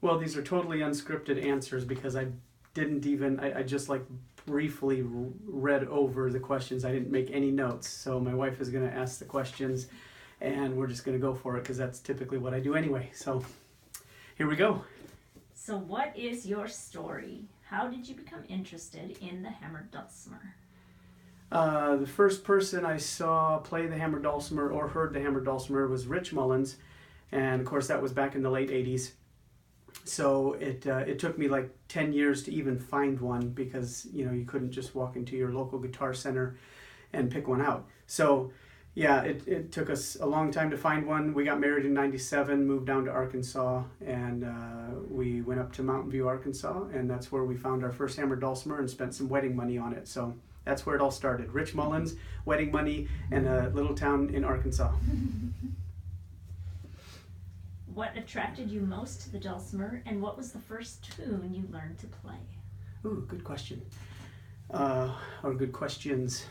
Well, these are totally unscripted answers because I didn't even, I just like briefly read over the questions. I didn't make any notes. So my wife is going to ask the questions and we're just going to go for it because that's typically what I do anyway. So here we go. So what is your story? How did you become interested in the hammered dulcimer? The first person I saw play the hammered dulcimer or heard the hammered dulcimer was Rich Mullins. And of course that was back in the late 80s. So it took me like 10 years to even find one because, you know, you couldn't just walk into your local guitar center and pick one out. So yeah, it took us a long time to find one. We got married in 97, moved down to Arkansas, and we went up to Mountain View, Arkansas, and that's where we found our first hammered dulcimer and spent some wedding money on it. So that's where it all started. Rich Mullins, wedding money, and a little town in Arkansas. What attracted you most to the dulcimer, and what was the first tune you learned to play? Ooh, good question. Or good questions.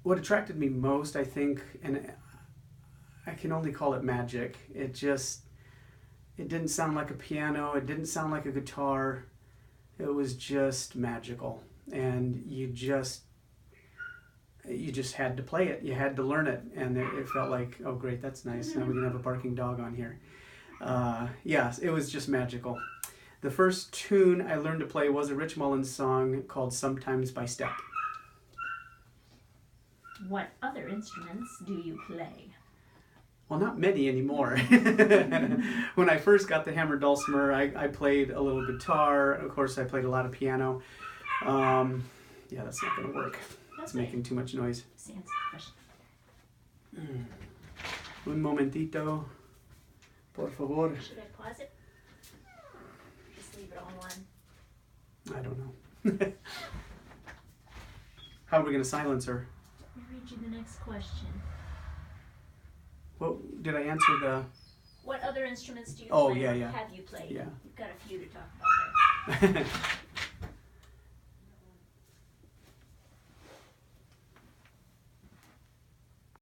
What attracted me most, I think, and I can only call it magic. It didn't sound like a piano. It didn't sound like a guitar. It was just magical. And you just had to play it. You had to learn it. And it felt like, oh great, that's nice. Now we can have a barking dog on here. Yes, it was just magical. The first tune I learned to play was a Rich Mullins song called Sometimes by Step. What other instruments do you play? Well, not many anymore. When I first got the hammered dulcimer, I played a little guitar. Of course, I played a lot of piano. Yeah, that's not going to work. It's making too much noise. Un momentito, por favor. Should I pause it? Just leave it on one. I don't know. How are we going to silence her? I'll read you the next question. Well, did I answer the... What other instruments do you Oh, play? yeah. Have you played? Yeah. You've got a few to talk about there.